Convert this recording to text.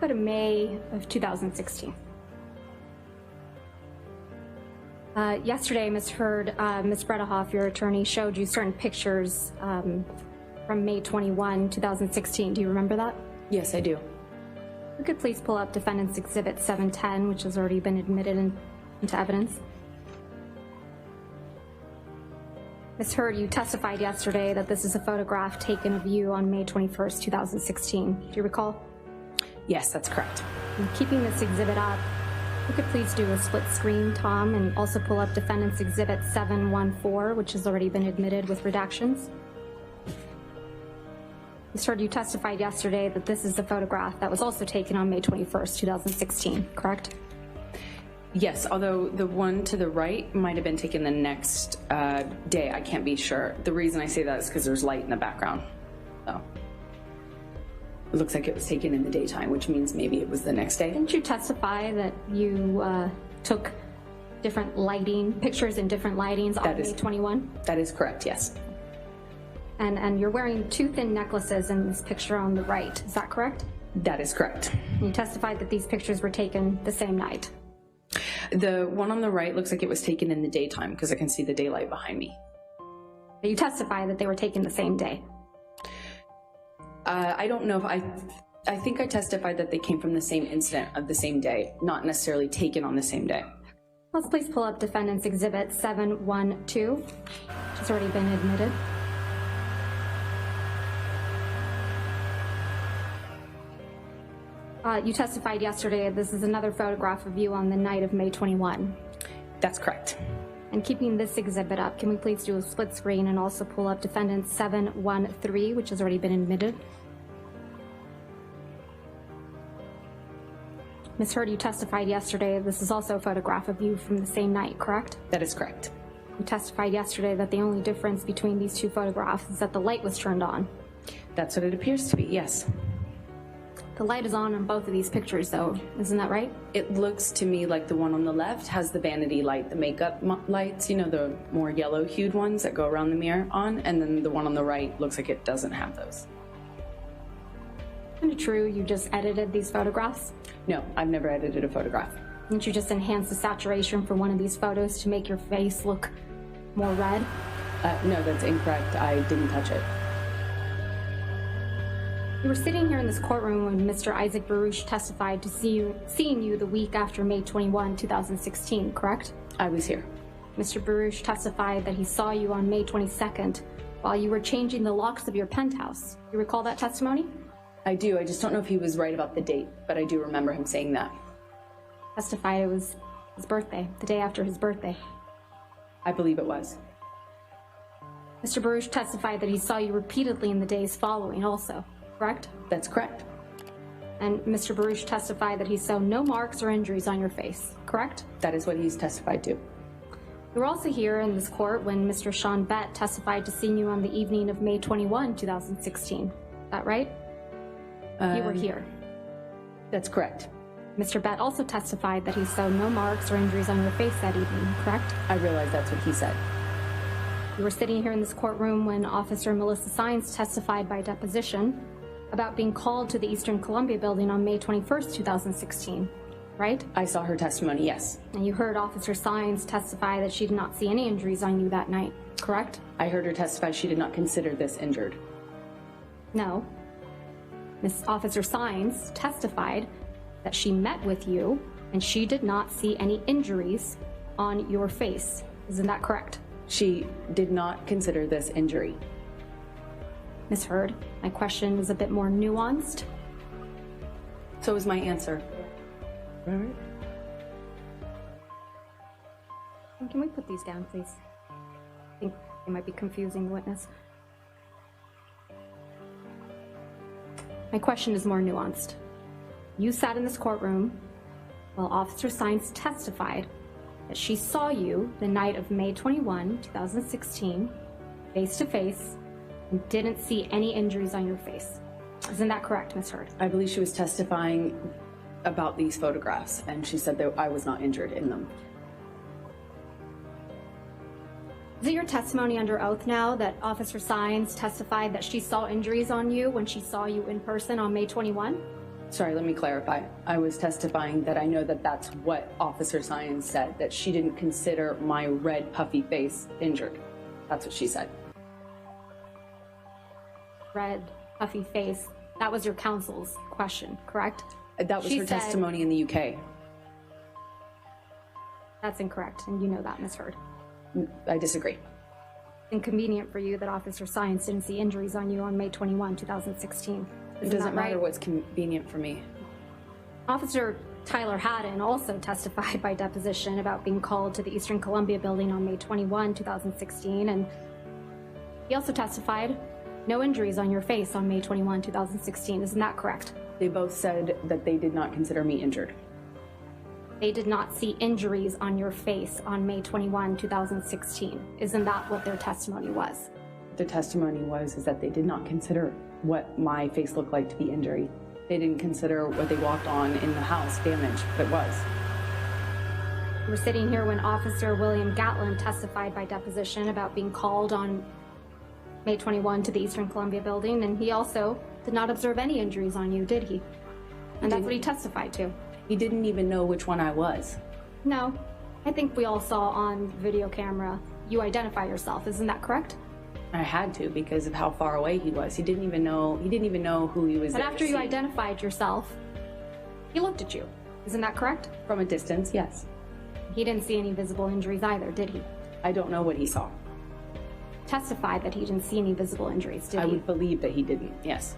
Go to May of 2016. Yesterday, Ms. Heard, Ms. Bredehoff, your attorney, showed you certain pictures from May 21, 2016. Do you remember that? Yes, I do. You could please pull up Defendant's Exhibit 710, which has already been admitted into evidence. Ms. Heard, you testified yesterday that this is a photograph taken of you on May 21st, 2016. Do you recall? Yes, that's correct. And keeping this exhibit up, you could please do a split screen, Tom, and also pull up Defendant's Exhibit 714, which has already been admitted with redactions. Ms. Heard, you testified yesterday that this is a photograph that was also taken on May 21st, 2016, correct? Yes, although the one to the right might have been taken the next day. I can't be sure. The reason I say that is because there's light in the background. So it looks like it was taken in the daytime, which means maybe it was the next day. Didn't you testify that you took different lighting, pictures in different lightings on May 21? That is correct, yes. And you're wearing two thin necklaces in this picture on the right, is that correct? That is correct. And you testified that these pictures were taken the same night? The one on the right looks like it was taken in the daytime because I can see the daylight behind me. But you testified that they were taken the same day? I don't know if I think I testified that they came from the same incident of the same day, not necessarily taken on the same day. Let's please pull up Defendant's Exhibit 712, which has already been admitted. You testified yesterday this is another photograph of you on the night of May 21. That's correct. And keeping this exhibit up, can we please do a split screen and also pull up Defendant 713, which has already been admitted? Ms. Heard, you testified yesterday this is also a photograph of you from the same night, correct? That is correct. You testified yesterday that the only difference between these two photographs is that the light was turned on. That's what it appears to be, yes. The light is on both of these pictures, though. Isn't that right? It looks to me like the one on the left has the vanity light, the makeup lights, you know, the more yellow-hued ones that go around the mirror on, and then the one on the right looks like it doesn't have those. Isn't it true you just edited these photographs? No, I've never edited a photograph. Didn't you just enhance the saturation for one of these photos to make your face look more red? No, that's incorrect. I didn't touch it. You were sitting here in this courtroom when Mr. Isaac Baruch testified to seeing you the week after May 21, 2016, correct? I was here. Mr. Baruch testified that he saw you on May 22nd while you were changing the locks of your penthouse. You recall that testimony? I do. I just don't know if he was right about the date, but I do remember him saying that. Testified it was his birthday, the day after his birthday. I believe it was. Mr. Baruch testified that he saw you repeatedly in the days following also, correct? That's correct. And Mr. Baruch testified that he saw no marks or injuries on your face, correct? That is what he's testified to. You were also here in this court when Mr. Sean Bett testified to seeing you on the evening of May 21, 2016. Is that right? You were here. That's correct. Mr. Bett also testified that he saw no marks or injuries on your face that evening, correct? I realize that's what he said. You were sitting here in this courtroom when Officer Melissa Sines testified by deposition about being called to the Eastern Columbia building on May 21st, 2016, right? I saw her testimony, yes. And you heard Officer Sines testify that she did not see any injuries on you that night, correct? I heard her testify she did not consider this injured. No. Miss Officer Sines testified that she met with you and she did not see any injuries on your face. Isn't that correct? She did not consider this injury. Ms. Heard, my question is a bit more nuanced. So is my answer. All right. Can we put these down, please? I think they might be confusing the witness. My question is more nuanced. You sat in this courtroom while Officer Sines testified that she saw you the night of May 21, 2016, face to face, and didn't see any injuries on your face. Isn't that correct, Ms. Heard? I believe she was testifying about these photographs, and she said that I was not injured in them. Is it your testimony under oath now that Officer Sines testified that she saw injuries on you when she saw you in person on May 21? Sorry, let me clarify. I was testifying that I know that that's what Officer Science said, that she didn't consider my red puffy face injured. That's what she said. Red, puffy face. That was your counsel's question, correct? That was her testimony in the UK. That's incorrect, and you know that, Ms. Hurd. I disagree. Inconvenient for you that Officer Science didn't see injuries on you on May 21, 2016. It doesn't matter what's convenient for me. Officer Tyler Haddon also testified by deposition about being called to the Eastern Columbia building on May 21, 2016, and he also testified no injuries on your face on May 21, 2016. Isn't that correct? They both said that they did not consider me injured. They did not see injuries on your face on May 21, 2016. Isn't that what their testimony was? Their testimony is that they did not consider what my face looked like to be injury. They didn't consider what they walked on in the house damage, but it was. We're sitting here when Officer William Gatlin testified by deposition about being called on May 21 to the Eastern Columbia building, and he also did not observe any injuries on you, did he? And that's what he testified to. He didn't even know which one I was. No, I think we all saw on video camera you identify yourself. Isn't that correct? I had to because of how far away he was. He didn't even know who he was. But after you identified yourself, he looked at you. Isn't that correct? From a distance, yes. He didn't see any visible injuries either, did he? I don't know what he saw. Testified that he didn't see any visible injuries, did he? I would believe that he didn't, yes.